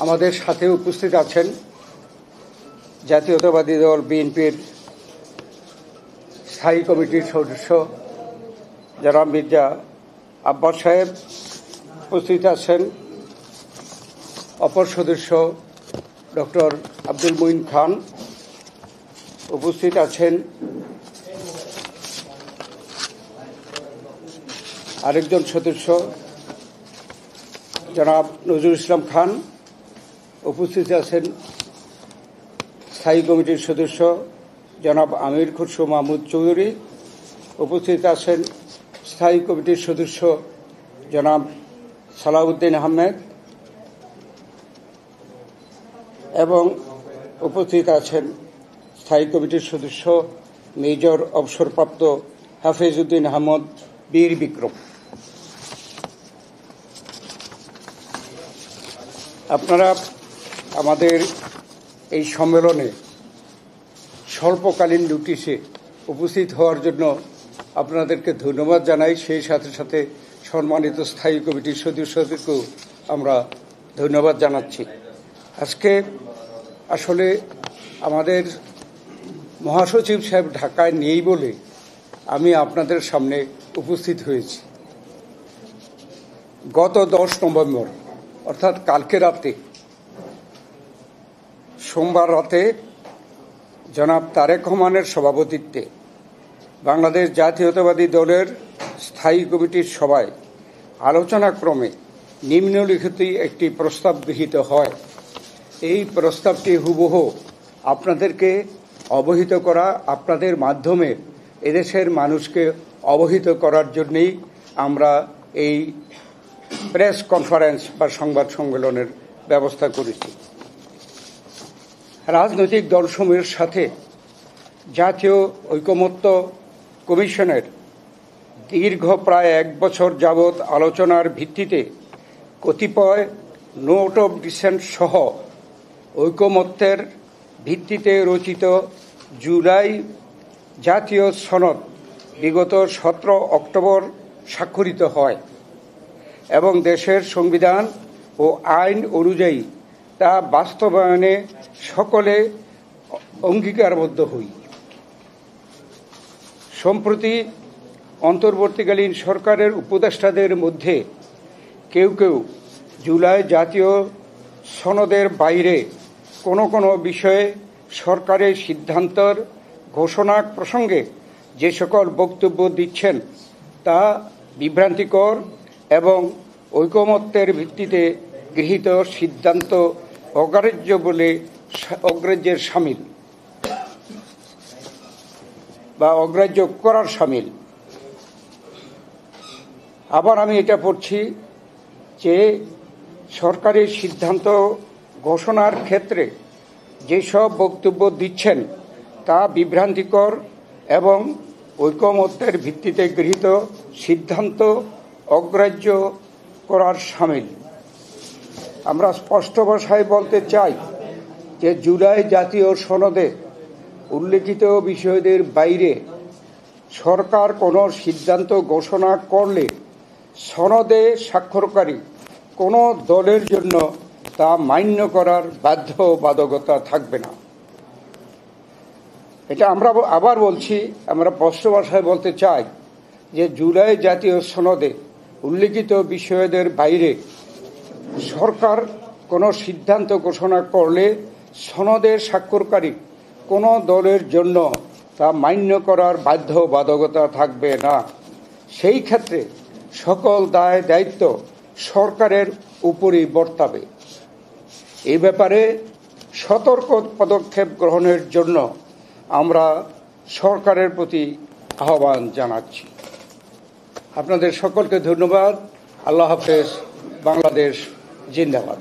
আমাদের সাথে উপস্থিত আছেন জাতীয়তাবাদী দল বিএনপির স্থায়ী কমিটির সদস্য জনাব মির্জা আব্বাস সাহেব, উপস্থিত আছেন অপর সদস্য ডক্টর আব্দুল মুঈন খান, উপস্থিত আছেন আরেকজন সদস্য জনাব নজরুল ইসলাম খান, উপস্থিত আছেন স্থায়ী কমিটির সদস্য জনাব আমির খুরশো মাহমুদ চৌধুরী, উপস্থিত আছেন স্থায়ী কমিটির সদস্য জনাব সালাউদ্দিন আহমেদ এবং উপস্থিত আছেন স্থায়ী কমিটির সদস্য মেজর অবসরপ্রাপ্ত হাফেজ উদ্দিন আহমদ বীর বিক্রম। আপনারা আমাদের এই সম্মেলনে স্বল্পকালীন নোটিশে উপস্থিত হওয়ার জন্য আপনাদেরকে ধন্যবাদ জানাই। সেই সাথে সাথে সম্মানিত স্থায়ী কমিটির সদস্যদেরকেও আমরা ধন্যবাদ জানাচ্ছি। আজকে আসলে আমাদের মহাসচিব সাহেব ঢাকায় নেই বলে আমি আপনাদের সামনে উপস্থিত হয়েছি। গত 10 নভেম্বর অর্থাৎ কালকে রাতে, সোমবার রাতে জনাব তারেক রহমানের সভাপতিত্বে বাংলাদেশ জাতীয়তাবাদী দলের স্থায়ী কমিটির সভায় আলোচনাক্রমে নিম্নলিখিত একটি প্রস্তাব গৃহীত হয়। এই প্রস্তাবটি হুবহু আপনাদেরকে অবহিত করা, আপনাদের মাধ্যমে এদেশের মানুষকে অবহিত করার জন্যই আমরা এই প্রেস কনফারেন্স বা সংবাদ সম্মেলনের ব্যবস্থা করেছি। রাজনৈতিক দলসমূহের সাথে জাতীয় ঐকমত্য কমিশনের দীর্ঘ প্রায় 1 বছর যাবৎ আলোচনার ভিত্তিতে কতিপয় নোট অব ডিসেন্ট সহ ঐকমত্যের ভিত্তিতে রচিত জুলাই জাতীয় সনদ বিগত 17 অক্টোবর স্বাক্ষরিত হয় এবং দেশের সংবিধান ও আইন অনুযায়ী তা বাস্তবায়নে সকলে অঙ্গীকারবদ্ধ হই। সম্প্রতি অন্তর্বর্তীকালীন সরকারের উপদেষ্টাদের মধ্যে কেউ কেউ জুলাই জাতীয় সনদের বাইরে কোনো বিষয়ে সরকারের সিদ্ধান্তের ঘোষণা প্রসঙ্গে যে সকল বক্তব্য দিচ্ছেন তা বিভ্রান্তিকর এবং ঐকমত্যের ভিত্তিতে গৃহীত সিদ্ধান্ত অগ্রাহ্যের শামিল বা অগ্রাহ্য করার শামিল। আবার আমি এটা পড়ছি যে সরকারের সিদ্ধান্ত ঘোষণার ক্ষেত্রে যেসব বক্তব্য দিচ্ছেন তা বিভ্রান্তিকর এবং ঐকমত্যের ভিত্তিতে গৃহীত সিদ্ধান্ত অগ্রাহ্য করার শামিল। আমরা স্পষ্ট ভাষায় বলতে চাই যে জুলাই জাতীয় সনদে উল্লেখিত বিষয়দের বাইরে সরকার কোনো সিদ্ধান্ত ঘোষণা করলে সনদে স্বাক্ষরকারী কোনো দলের জন্য তা মান্য করার বাধ্যবাধকতা থাকবে না। এটা আমরা আবার বলছি, আমরা স্পষ্ট ভাষায় বলতে চাই যে জুলাই জাতীয় সনদে উল্লেখিত বিষয়দের বাইরে সরকার কোনো সিদ্ধান্ত ঘোষণা করলে সনদে স্বাক্ষরকারী কোনো দলের জন্য তা মান্য করার বাধ্যবাধকতা থাকবে না। সেই ক্ষেত্রে সকল দায় দায়িত্ব সরকারের উপরই বর্তাবে। এই ব্যাপারে সতর্ক পদক্ষেপ গ্রহণের জন্য আমরা সরকারের প্রতি আহ্বান জানাচ্ছি। আপনাদের সকলকে ধন্যবাদ। আল্লাহ হাফেজ। বাংলাদেশ জিন্দাবাদ।